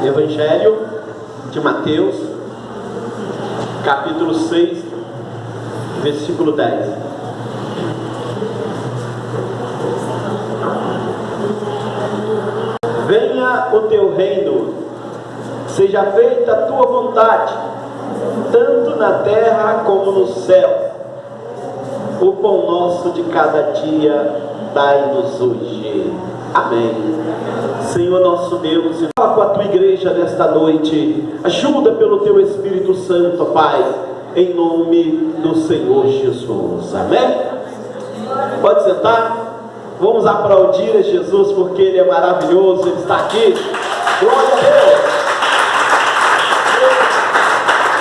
Evangelho de Mateus, capítulo 6, versículo 10. Venha o teu reino, seja feita a tua vontade, tanto na terra como no céu. O pão nosso de cada dia dai-nos hoje. Amém. Senhor nosso Deus, fala com a tua igreja nesta noite. Ajuda pelo teu Espírito Santo, Pai, em nome do Senhor Jesus. Amém? Pode sentar. Vamos aplaudir a Jesus porque Ele é maravilhoso, Ele está aqui. Glória a Deus.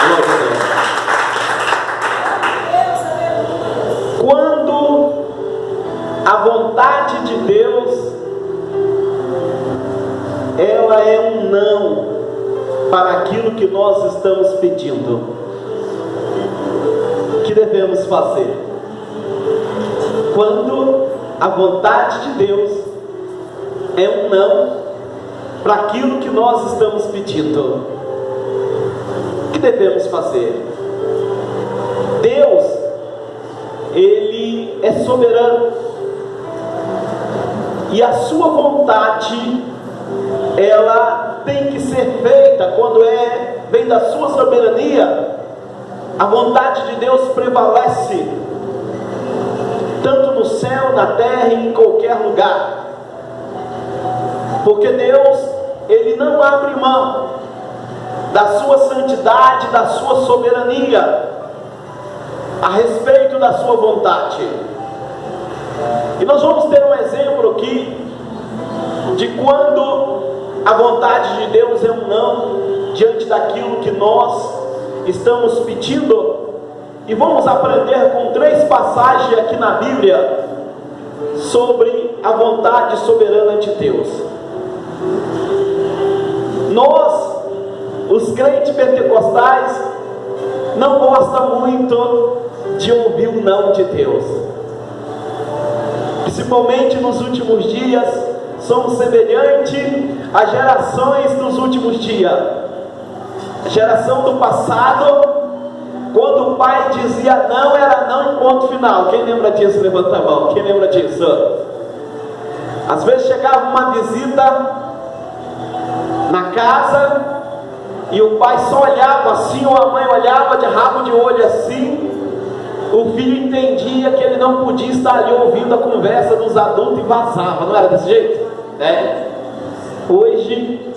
Glória a Deus. Quando a vontade de Deus, ela é um não para aquilo que nós estamos pedindo, o que devemos fazer? Quando a vontade de Deus é um não para aquilo que nós estamos pedindo, o que devemos fazer? Deus, Ele é soberano, e a sua vontade, ela tem que ser feita. Quando vem da sua soberania, a vontade de Deus prevalece, tanto no céu, na terra e em qualquer lugar, porque Deus, Ele não abre mão da sua santidade, da sua soberania a respeito da sua vontade. E nós vamos ter um exemplo aqui de quando a vontade de Deus é um não diante daquilo que nós estamos pedindo. E vamos aprender com 3 passagens aqui na Bíblia sobre a vontade soberana de Deus. Nós, os crentes pentecostais, não gostamos muito de ouvir o não de Deus. Principalmente nos últimos dias, somos semelhantes às gerações dos últimos dias. A geração do passado, quando o pai dizia não, era não em ponto final. Quem lembra disso? Levanta a mão. Quem lembra disso? Às vezes chegava uma visita na casa e o pai só olhava assim, ou a mãe olhava de rabo de olho assim. O filho entendia que ele não podia estar ali ouvindo a conversa dos adultos e vazava. Não era desse jeito? Hoje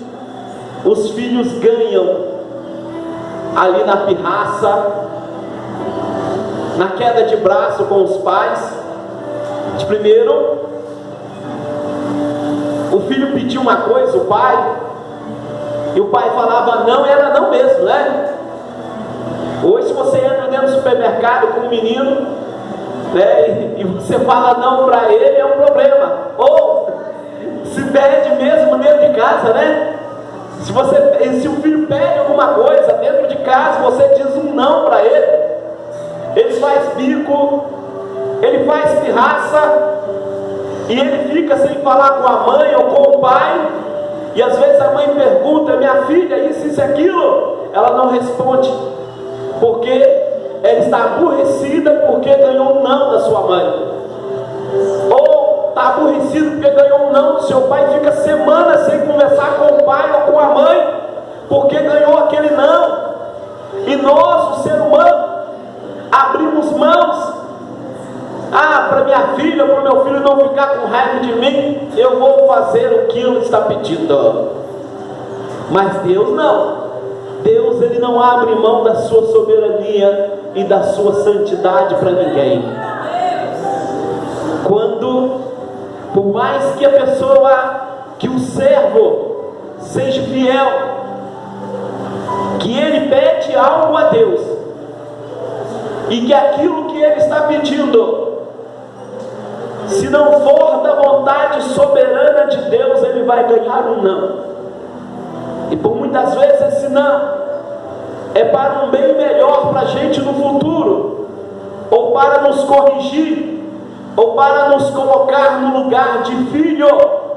os filhos ganham ali na pirraça, na queda de braço com os pais. De primeiro, o filho pediu uma coisa, o pai, e o pai falava não, era não mesmo, né? Hoje, se você entra dentro do supermercado com um menino, né, e você fala não para ele, é um problema. Ou se pede mesmo dentro de casa, né? Se o filho pede alguma coisa dentro de casa, você diz um não para ele. Ele faz bico, ele faz pirraça, e ele fica sem falar com a mãe ou com o pai. E às vezes a mãe pergunta: minha filha, isso e aquilo. Ela não responde, porque ela está aborrecida porque ganhou um não da sua mãe, ou está aborrecido porque ganhou um não do seu pai, e fica semanas sem conversar com o pai ou com a mãe porque ganhou aquele não. E nós, o ser humano, abrimos mãos. Para minha filha, para o meu filho não ficar com raiva de mim, eu vou fazer o que ele está pedindo. Mas Deus não. Deus, Ele não abre mão da sua soberania e da sua santidade para ninguém. Quando, por mais que a pessoa, que o servo seja fiel, que ele pede algo a Deus, e que aquilo que ele está pedindo, se não for da vontade soberana de Deus, ele vai ganhar um não. E por muitas vezes esse não é para um bem melhor para a gente no futuro, ou para nos corrigir, ou para nos colocar no lugar de filho,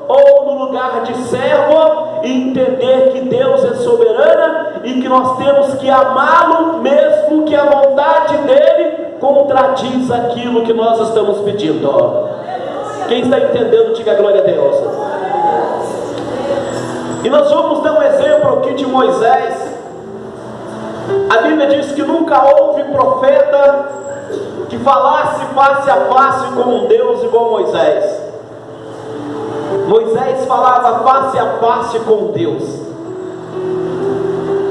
ou no lugar de servo, e entender que Deus é soberano e que nós temos que amá-lo, mesmo que a vontade dele contradiz aquilo que nós estamos pedindo. Quem está entendendo, diga glória a Deus. E nós vamos dar um exemplo aqui de Moisés. A Bíblia diz que nunca houve profeta que falasse face a face com um Deus igual Moisés. Moisés falava face a face com Deus.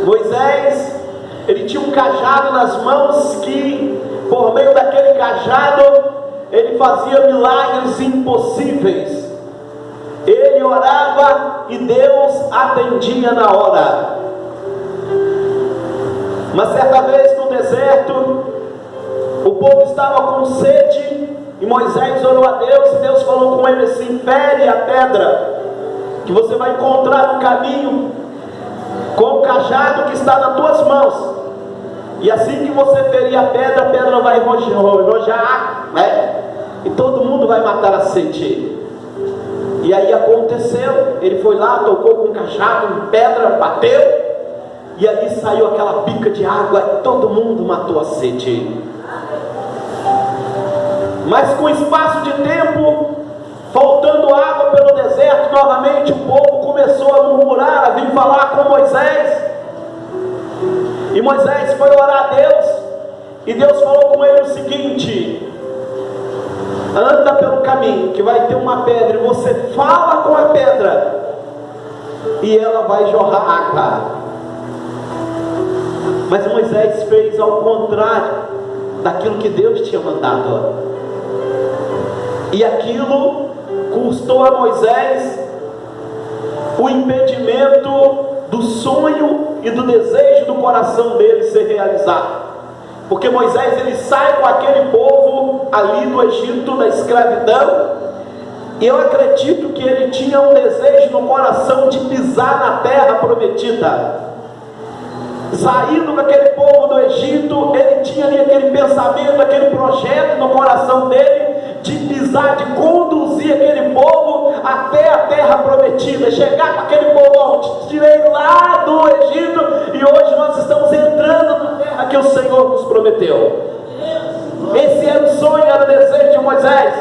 Moisés, ele tinha um cajado nas mãos que, por meio daquele cajado, ele fazia milagres impossíveis. Ele orava e Deus atendia na hora. Mas certa vez no deserto, o povo estava com sede, e Moisés orou a Deus, e Deus falou com ele assim: fere a pedra, que você vai encontrar no caminho, com o cajado que está nas tuas mãos, e assim que você ferir a pedra vai rojar, né? E todo mundo vai matar a sede. E aí aconteceu, ele foi lá, tocou com o cajado em pedra, bateu, e ali saiu aquela pica de água, e todo mundo matou a sede. Mas com espaço de tempo, faltando água pelo deserto, novamente o povo começou a murmurar, a vir falar com Moisés. E Moisés foi orar a Deus, e Deus falou com ele o seguinte: anda pelo caminho, que vai ter uma pedra, e você fala com a pedra, e ela vai jorrar água. Mas Moisés fez ao contrário daquilo que Deus tinha mandado. E aquilo custou a Moisés o impedimento do sonho e do desejo do coração dele ser realizado. Porque Moisés, ele sai com aquele povo ali do Egito, da escravidão, e eu acredito que ele tinha um desejo no coração de pisar na terra prometida. Saindo com aquele povo do Egito, ele tinha ali aquele pensamento, aquele projeto no coração dele, de pisar, de conduzir aquele povo até a terra prometida, chegar com aquele povo: te tirei lá do Egito, e hoje nós estamos entrando na terra que o Senhor nos prometeu. Esse era o sonho, era o desejo de Moisés.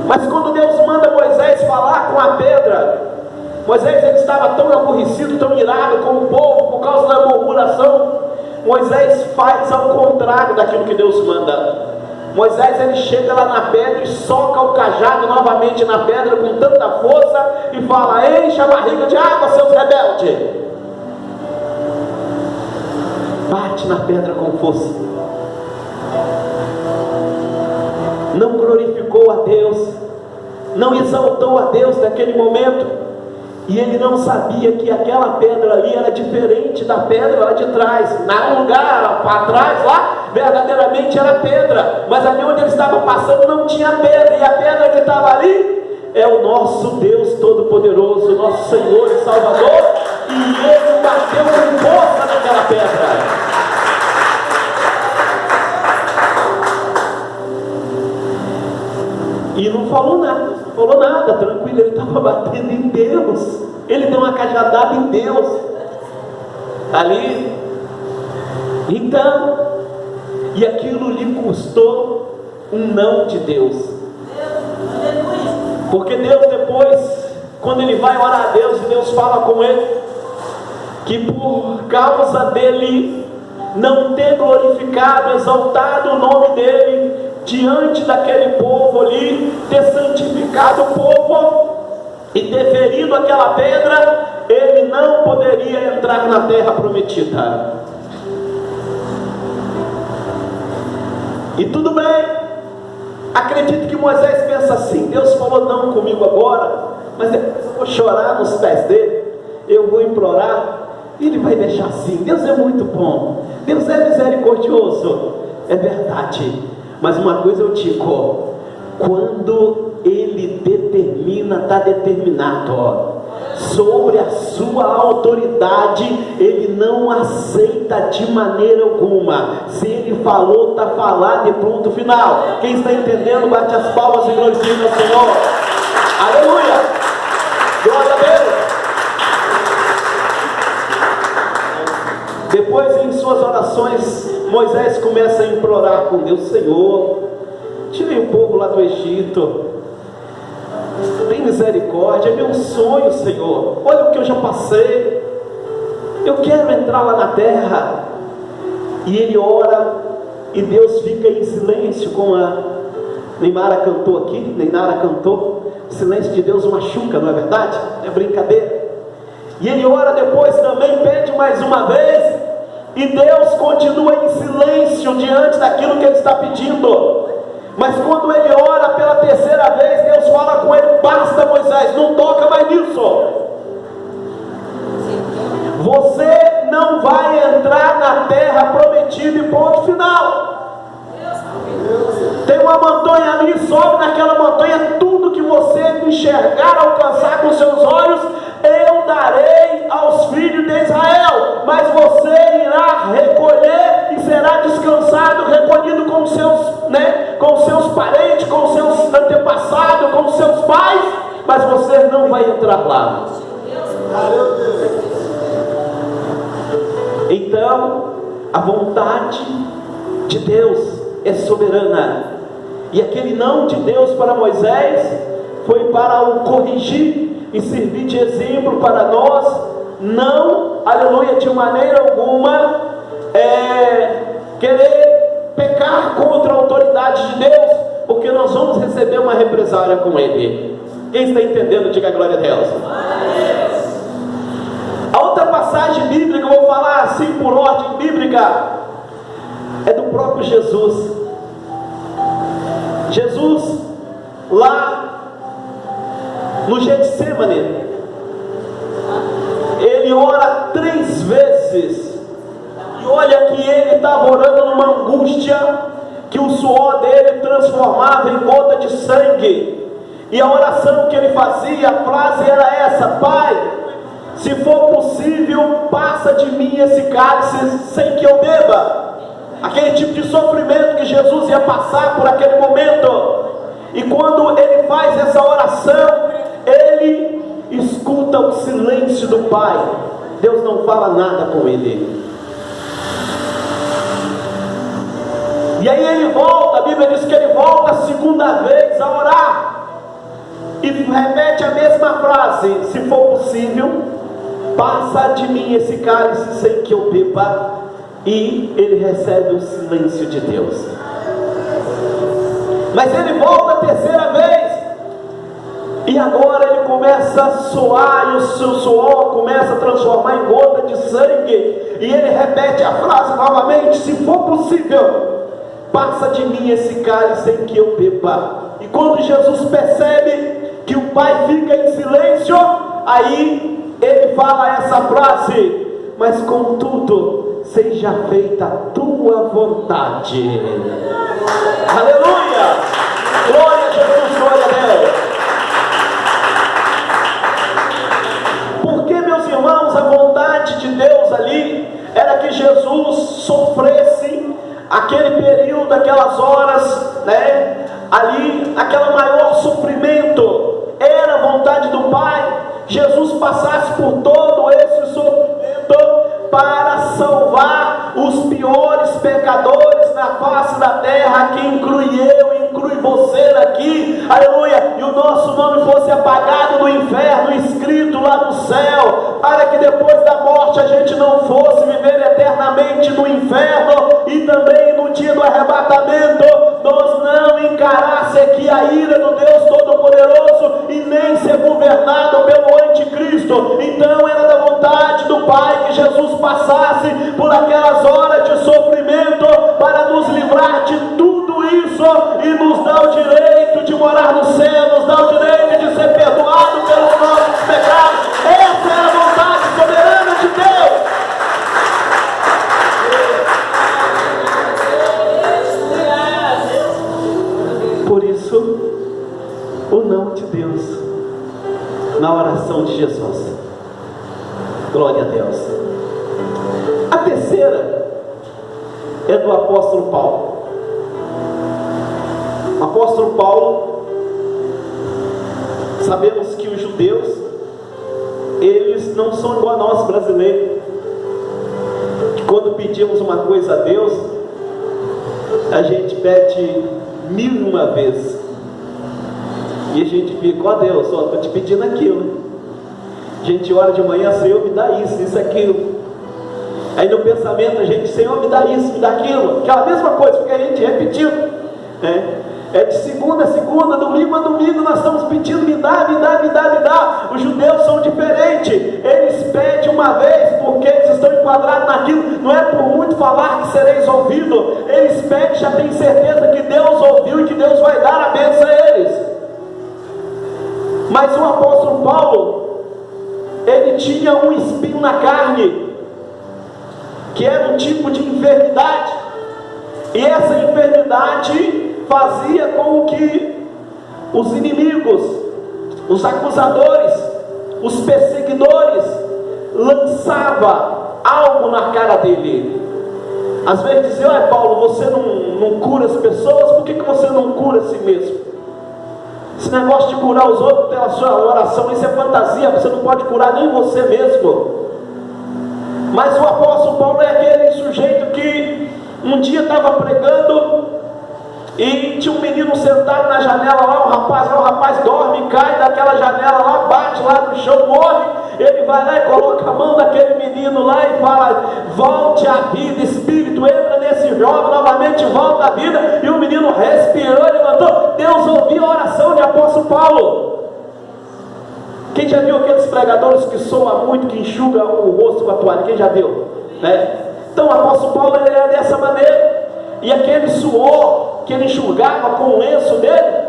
Mas quando Deus manda Moisés falar com a pedra, Moisés, ele estava tão aborrecido, tão irado com o povo por causa da murmuração. Moisés faz ao contrário daquilo que Deus manda. Moisés, ele chega lá na pedra e soca o cajado novamente na pedra com tanta força e fala: enche a barriga de água, seus rebeldes. Bate na pedra com força. Não glorificou a Deus, não exaltou a Deus naquele momento. E ele não sabia que aquela pedra ali era diferente da pedra lá de trás. No lugar para trás lá, verdadeiramente era pedra, mas ali onde ele estava passando não tinha pedra. E a pedra que estava ali é o nosso Deus Todo-Poderoso, nosso Senhor e Salvador. E ele bateu com força naquela pedra. E não falou nada, tranquilo, ele estava batendo em Deus. Ele deu uma cajadada em Deus ali. Então, e aquilo lhe custou um não de Deus. Porque Deus depois, quando ele vai orar a Deus, e Deus fala com ele que por causa dele não ter glorificado, exaltado o nome dele diante daquele povo ali, ter santificado o povo e ter ferido aquela pedra, ele não poderia entrar na terra prometida. E tudo bem, acredito que Moisés pensa assim: Deus falou não comigo agora, mas depois eu vou chorar nos pés dele, eu vou implorar, e ele vai deixar assim. Deus é muito bom, Deus é misericordioso, é verdade. Mas uma coisa eu digo: quando ele determina, está determinado. Sobre a sua autoridade, ele não aceita de maneira alguma. Se ele falou, está falado e pronto, final. Quem está entendendo, bate as palmas e glorifica o Senhor. Moisés começa a implorar com Deus: Senhor, tirei o povo lá do Egito, tem misericórdia, é meu sonho, Senhor, olha o que eu já passei, eu quero entrar lá na terra. E ele ora, e Deus fica em silêncio, como a Neymara cantou aqui. Neymara cantou: o silêncio de Deus machuca, não é verdade? É brincadeira. E ele ora depois também, pede mais uma vez, e Deus continua em silêncio diante daquilo que ele está pedindo. Mas quando ele ora pela terceira vez, Deus fala com ele: basta, Moisés, não toca mais nisso. Você não vai entrar na terra prometida, e ponto final. Tem uma montanha ali, sobe naquela montanha, tudo que você enxergar, alcançar com seus olhos, eu darei aos filhos de Israel, mas você irá recolher e será descansado, recolhido com seus parentes, com seus antepassados, com seus pais, mas você não vai entrar lá. Então, a vontade de Deus é soberana, e aquele não de Deus para Moisés foi para o corrigir e servir de exemplo para nós. Não, aleluia, de maneira alguma querer pecar contra a autoridade de Deus, porque nós vamos receber uma represália com ele. Quem está entendendo, diga glória a Deus. A outra passagem bíblica, eu vou falar assim por ordem bíblica, é do próprio Jesus. Jesus, lá no Getsemane, ele ora 3 vezes, e olha que ele estava orando numa angústia, que o suor dele transformava em gota de sangue, e a oração que ele fazia, a frase era essa: Pai, se for possível, passa de mim esse cálice sem que eu beba. Aquele tipo de sofrimento que Jesus ia passar por aquele momento. E quando ele faz essa oração, ele escuta o silêncio do Pai. Deus não fala nada com ele. E aí ele volta, a Bíblia diz que ele volta a segunda vez a orar, e repete a mesma frase: se for possível, passa de mim esse cálice sem que eu beba. E ele recebe o silêncio de Deus. Mas ele volta a terceira vez, e agora ele começa a suar, e o seu suor começa a transformar em gota de sangue, e ele repete a frase novamente: se for possível, passa de mim esse cálice sem que eu beba. E quando Jesus percebe que o Pai fica em silêncio, aí ele fala essa frase: mas contudo, seja feita a tua vontade. Aleluia! Glória a Jesus, glória a Deus. Porque, meus irmãos, a vontade de Deus ali era que Jesus sofresse aquele período, aquelas horas, ali, aquele maior sofrimento. Era a vontade do Pai. Jesus passasse por todo esse sofrimento para salvar os piores pecadores na face da terra, que inclui eu, inclui você aqui, aleluia, e o nosso nome fosse apagado no inferno, escrito lá no céu, para que depois da morte a gente não fosse viver eternamente no inferno, e também no dia do arrebatamento nós não encarasse aqui a ira do Deus Todo-Poderoso e nem ser governado pelo anticristo. Então era da vontade do Pai que Jesus passasse por aquelas horas de sofrimento para nos livrar de tudo isso e nos dar o direito de morar no céu, nos dar o direito de ser perdoado pelos nossos pecados. Essa é a vontade soberana de Deus. Por isso, o não de Deus na oração de Jesus. Glória a Deus. A terceira é do apóstolo Paulo. O apóstolo Paulo, sabemos que os judeus, eles não são igual a nós brasileiros, que quando pedimos uma coisa a Deus, a gente pede 1001 vezes. E a gente fica, ó Deus, ó, estou te pedindo aquilo. A gente ora de manhã, Senhor, me dá isso, aquilo. Aí no pensamento a gente, Senhor, me dá isso, me dá aquilo. Aquela mesma coisa, porque a gente repetiu. É de segunda a segunda, domingo a domingo, nós estamos pedindo, me dá, me dá, me dá, me dá. Os judeus são diferentes. Eles pedem uma vez, porque eles estão enquadrados naquilo. Não é por muito falar que sereis ouvidos. Eles pedem, já tem certeza que Deus ouviu e que Deus vai dar a bênção a eles. Mas o apóstolo Paulo, ele tinha um espinho na carne, que era um tipo de enfermidade, e essa enfermidade fazia com que os inimigos, os acusadores, os perseguidores lançavam algo na cara dele. Às vezes diziam, olha Paulo, você não cura as pessoas, por que você não cura a si mesmo? Esse negócio de curar os outros pela sua oração, isso é fantasia, você não pode curar nem você mesmo. Mas o apóstolo Paulo é aquele sujeito que um dia estava pregando e tinha um menino sentado na janela lá, o rapaz dorme, cai daquela janela lá, bate lá no chão, morre. Ele vai lá e coloca a mão daquele menino lá e fala, volte à vida, espírito, entra nesse jovem, novamente volta à vida. E o menino respirou, levantou. Deus ouviu a oração de apóstolo Paulo. Quem já viu aqueles pregadores que soam muito, que enxuga o rosto com a toalha? Quem já viu? Então o apóstolo Paulo ele era dessa maneira. E aquele suor que ele enxugava com o lenço dele,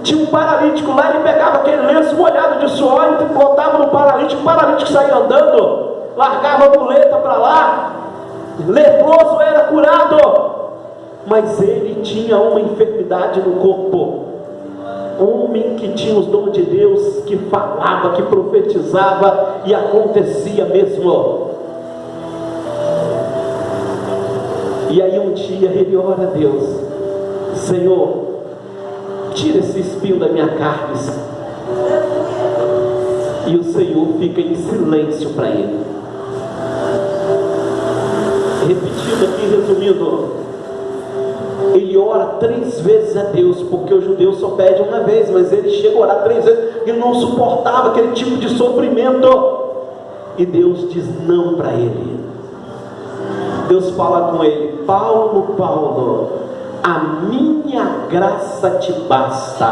tinha um paralítico lá, ele pegava aquele lenço molhado de suor e botava no paralítico, o paralítico saía andando, largava a muleta para lá, leproso era curado. Mas ele tinha uma enfermidade no corpo. Homem que tinha os dons de Deus, que falava, que profetizava, e acontecia mesmo. E aí um dia ele ora a Deus, Senhor, tira esse espinho da minha carne. E o Senhor fica em silêncio para ele. Repetindo aqui, resumindo, ele ora 3 vezes a Deus, porque o judeu só pede uma vez, mas ele chega a orar 3 vezes, ele não suportava aquele tipo de sofrimento, e Deus diz não para ele. Deus fala com ele, Paulo, Paulo, a minha graça te basta.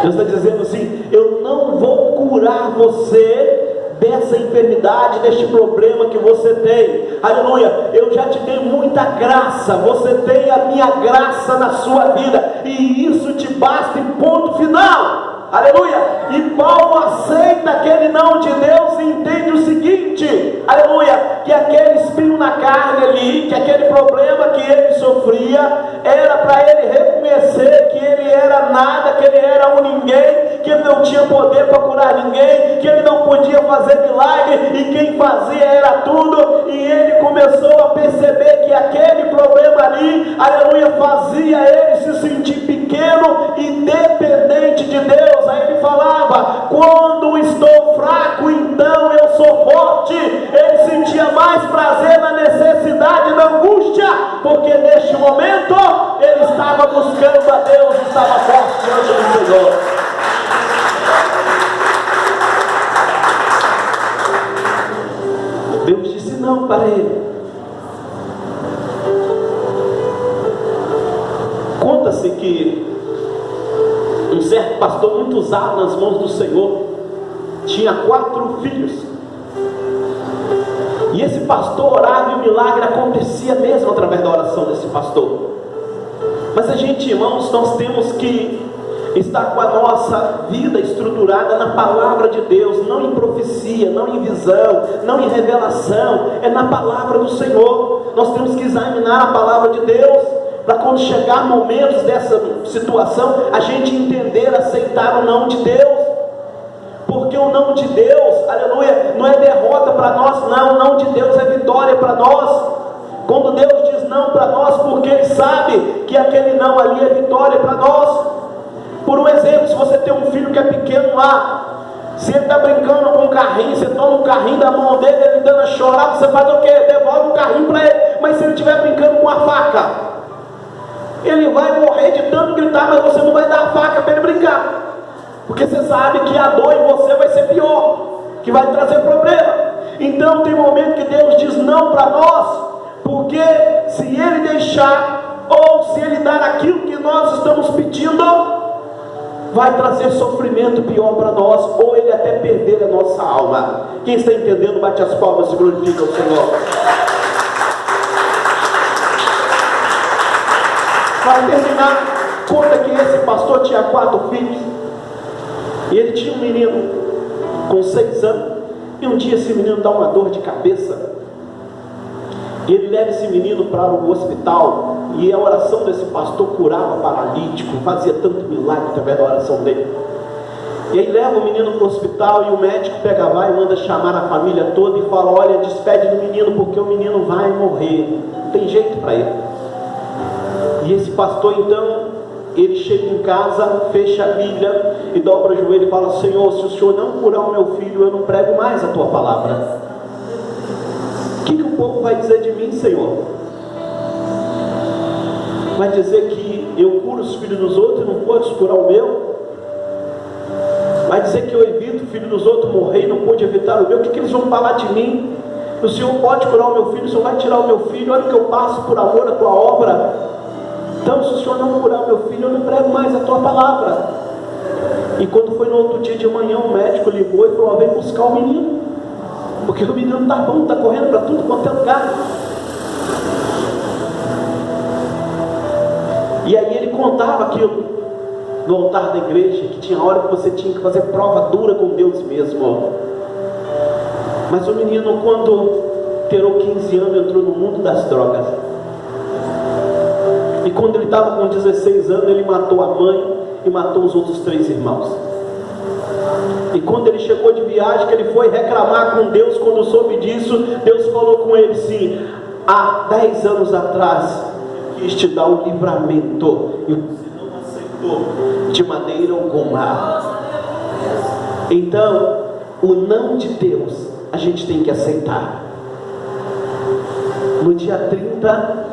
Deus está dizendo assim, eu não vou curar você dessa enfermidade, deste problema que você tem, aleluia, eu já te dei muita graça, você tem a minha graça na sua vida, e isso te basta, em ponto final, aleluia. E Paulo aceita aquele não de Deus e entende o seguinte, aleluia, que aquele espinho na carne ali, que aquele problema que ele sofria, era para ele reconhecer que ele era nada, que ele era um ninguém, que ele não tinha poder para curar ninguém, que ele não podia fazer milagre, e quem fazia era tudo. E ele começou a perceber que aquele problema ali, aleluia, fazia ele se sentir pequeno e dependente de Deus. Aí ele falava, quando estou fraco, então eu sou forte. Ele sentia mais prazer na necessidade, na angústia, porque neste momento ele estava buscando a Deus, estava forte diante do Senhor. Deus disse não para ele. Conta-se que um certo pastor muito usado nas mãos do Senhor tinha 4 filhos, e esse pastor orava e o milagre acontecia mesmo através da oração desse pastor. Mas a gente, irmãos, nós temos que estar com a nossa vida estruturada na palavra de Deus, não em profecia, não em visão, não em revelação, é na palavra do Senhor. Nós temos que examinar a palavra de Deus, para quando chegar momentos dessa situação, a gente entender, aceitar o não de Deus, porque o não de Deus, aleluia, não é derrota para nós, não, o não de Deus é vitória para nós. Quando Deus diz não para nós, porque Ele sabe que aquele não ali é vitória para nós. Por um exemplo, se você tem um filho que é pequeno lá, se ele está brincando com um carrinho, você toma um carrinho da mão dele, ele dando a chorar, você faz o quê? Devolve o carrinho para ele. Mas se ele estiver brincando com a faca, Ele vai morrer de tanto gritar, mas você não vai dar a faca para ele brincar. Porque você sabe que a dor em você vai ser pior, que vai trazer problema. Então tem momento que Deus diz não para nós, porque se Ele deixar, ou se Ele dar aquilo que nós estamos pedindo, vai trazer sofrimento pior para nós, ou Ele até perder a nossa alma. Quem está entendendo, bate as palmas e glorifica o Senhor. Para terminar, conta que esse pastor tinha 4 filhos, e ele tinha um menino com 6 anos, e um dia esse menino dá uma dor de cabeça, e ele leva esse menino para o hospital, e a oração desse pastor curava paralítico, fazia tanto milagre através da oração dele. E aí leva o menino para o hospital, e o médico pega vai e manda chamar a família toda e fala: olha, despede do menino, porque o menino vai morrer, não tem jeito para ele. E esse pastor então, ele chega em casa, fecha a Bíblia e dobra o joelho e fala: Senhor, se o Senhor não curar o meu filho, eu não prego mais a tua palavra. O que o povo vai dizer de mim, Senhor? Vai dizer que eu curo os filhos dos outros e não podes curar o meu? Vai dizer que eu evito o filho dos outros morrer e não pude evitar o meu? O que eles vão falar de mim? O Senhor pode curar o meu filho, o Senhor vai tirar o meu filho, olha o que eu passo por amor à tua obra. Então, se o Senhor não curar meu filho, eu não prego mais a tua palavra. E quando foi no outro dia de manhã, o médico ligou e falou: vem buscar o menino, porque o menino está bom, está correndo para tudo quanto é lugar. E aí ele contava aquilo no altar da igreja, que tinha hora que você tinha que fazer prova dura com Deus mesmo. Mas o menino, quando terou 15 anos, entrou no mundo das drogas. E quando ele estava com 16 anos, ele matou a mãe e matou os outros 3 irmãos. E quando ele chegou de viagem, que ele foi reclamar com Deus, quando soube disso, Deus falou com ele assim: há 10 anos atrás, eu quis te dar o livramento, e você não aceitou de maneira alguma. Então, o não de Deus, a gente tem que aceitar. No dia 30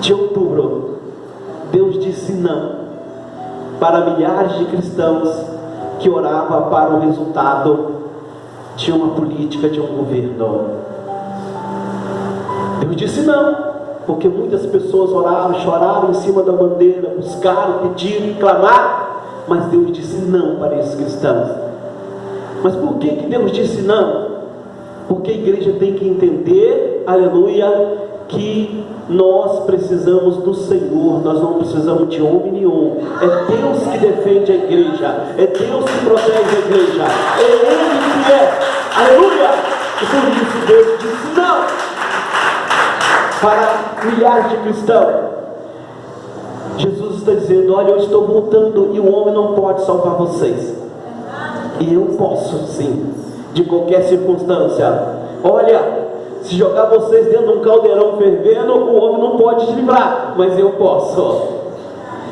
de outubro, Deus disse não para milhares de cristãos que oravam para o resultado de uma política, de um governo. Deus disse não, porque muitas pessoas oraram, choraram em cima da bandeira, buscaram, pediram, clamaram, mas Deus disse não para esses cristãos. Mas por que Deus disse não? Porque a igreja tem que entender, aleluia, que nós precisamos do Senhor, nós não precisamos de homem nenhum. É Deus que defende a igreja, é Deus que protege a igreja, é Ele que é, aleluia. E por isso Deus disse não para milhares de cristãos. Jesus está dizendo: olha, eu estou voltando e o homem não pode salvar vocês, e eu posso sim, de qualquer circunstância. Olha, se jogar vocês dentro de um caldeirão fervendo, o homem não pode te livrar, mas eu posso.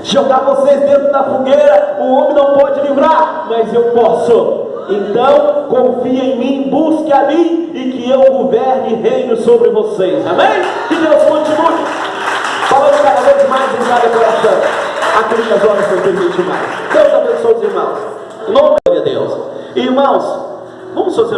Jogar vocês dentro da fogueira, o homem não pode livrar, mas eu posso. Então, confia em mim, busque a mim, e que eu governe e reino sobre vocês. Amém? Que Deus continue falando cada vez mais em cada coração. Aquilo que as horas não permitem mais. Deus abençoe os irmãos. Em nome de Deus. Irmãos, vamos fazer